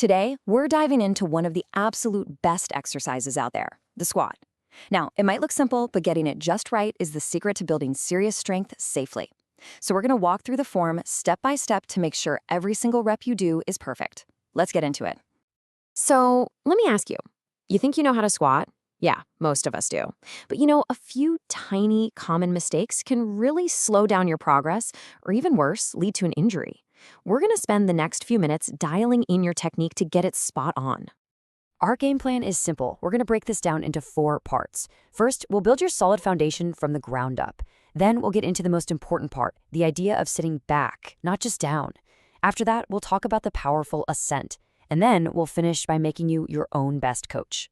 Today, we're diving into one of the absolute best exercises out there, the squat. Now, it might look simple, but getting it just right is the secret to building serious strength safely. So we're going to walk through the form step by step to make sure every single rep you do is perfect. Let's get into it. So let me ask you, you think you know how to squat? Yeah, most of us do. But a few tiny common mistakes can really slow down your progress, or even worse, lead to an injury. We're going to spend the next few minutes dialing in your technique to get it spot on. Our game plan is simple. We're going to break this down into 4 parts. First, we'll build your solid foundation from the ground up. Then we'll get into the most important part, the idea of sitting back, not just down. After that, we'll talk about the powerful ascent. And then we'll finish by making you your own best coach.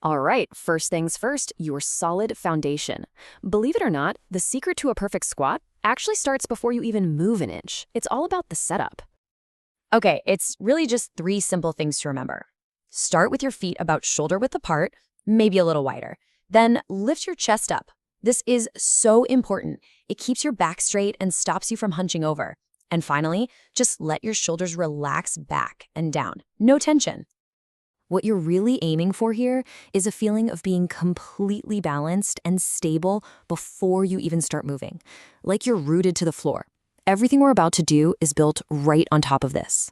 All right, first things first, your solid foundation. Believe it or not, the secret to a perfect squat actually starts before you even move an inch. It's all about the setup. Okay, it's really just 3 simple things to remember. Start with your feet about shoulder width apart, maybe a little wider. Then lift your chest up. This is so important. It keeps your back straight and stops you from hunching over. And finally, just let your shoulders relax back and down. No tension. What you're really aiming for here is a feeling of being completely balanced and stable before you even start moving, like you're rooted to the floor. Everything we're about to do is built right on top of this.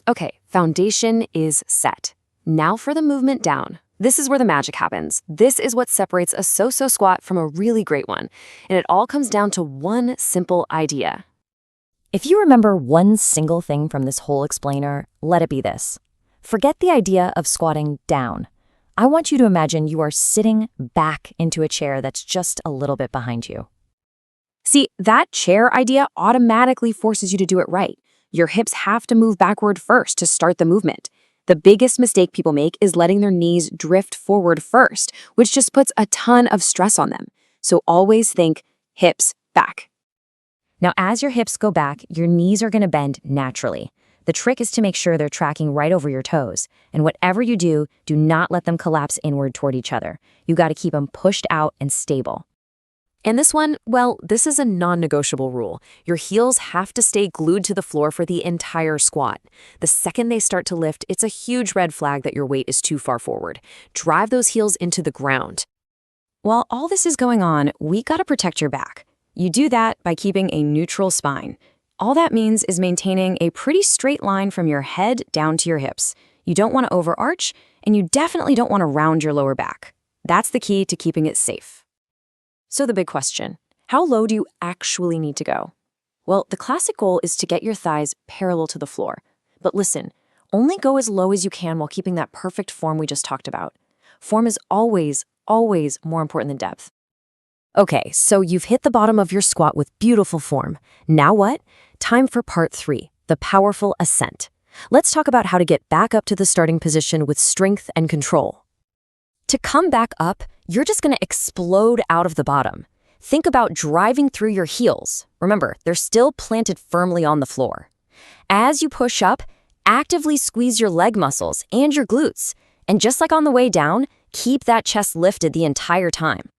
Okay, foundation is set. Now for the movement down. This is where the magic happens. This is what separates a so-so squat from a really great one. And it all comes down to one simple idea. If you remember one single thing from this whole explainer, let it be this. Forget the idea of squatting down. I want you to imagine you are sitting back into a chair that's just a little bit behind you. See, that chair idea automatically forces you to do it right. Your hips have to move backward first to start the movement. The biggest mistake people make is letting their knees drift forward first, which just puts a ton of stress on them. So always think hips back. Now, as your hips go back, your knees are going to bend naturally. The trick is to make sure they're tracking right over your toes. And whatever you do, do not let them collapse inward toward each other. You got to keep them pushed out and stable. And this one, well, this is a non-negotiable rule. Your heels have to stay glued to the floor for the entire squat. The second they start to lift, it's a huge red flag that your weight is too far forward. Drive those heels into the ground. While all this is going on, we got to protect your back. You do that by keeping a neutral spine. All that means is maintaining a pretty straight line from your head down to your hips. You don't want to overarch, and you definitely don't want to round your lower back. That's the key to keeping it safe. So the big question, how low do you actually need to go? Well, the classic goal is to get your thighs parallel to the floor. But listen, only go as low as you can while keeping that perfect form we just talked about. Form is always, always more important than depth. Okay, so you've hit the bottom of your squat with beautiful form. Now what? Time for part 3, the powerful ascent. Let's talk about how to get back up to the starting position with strength and control. To come back up, you're just going to explode out of the bottom. Think about driving through your heels. Remember, they're still planted firmly on the floor. As you push up, actively squeeze your leg muscles and your glutes. And just like on the way down, keep that chest lifted the entire time.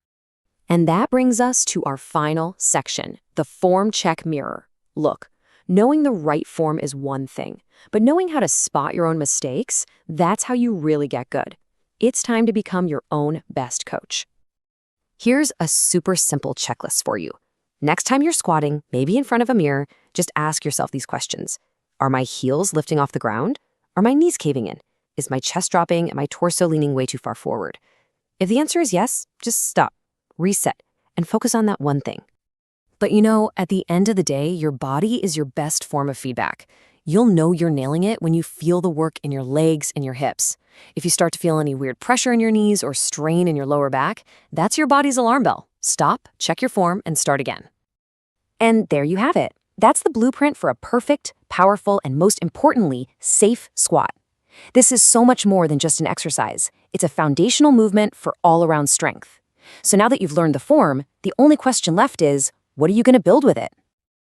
And that brings us to our final section, the form check mirror. Look, knowing the right form is one thing, but knowing how to spot your own mistakes, that's how you really get good. It's time to become your own best coach. Here's a super simple checklist for you. Next time you're squatting, maybe in front of a mirror, just ask yourself these questions. Are my heels lifting off the ground? Are my knees caving in? Is my chest dropping and my torso leaning way too far forward? If the answer is yes, just stop. Reset, and focus on that one thing. But at the end of the day, your body is your best form of feedback. You'll know you're nailing it when you feel the work in your legs and your hips. If you start to feel any weird pressure in your knees or strain in your lower back, that's your body's alarm bell. Stop, check your form, and start again. And there you have it. That's the blueprint for a perfect, powerful, and most importantly, safe squat. This is so much more than just an exercise. It's a foundational movement for all-around strength. So now that you've learned the form, the only question left is, what are you going to build with it?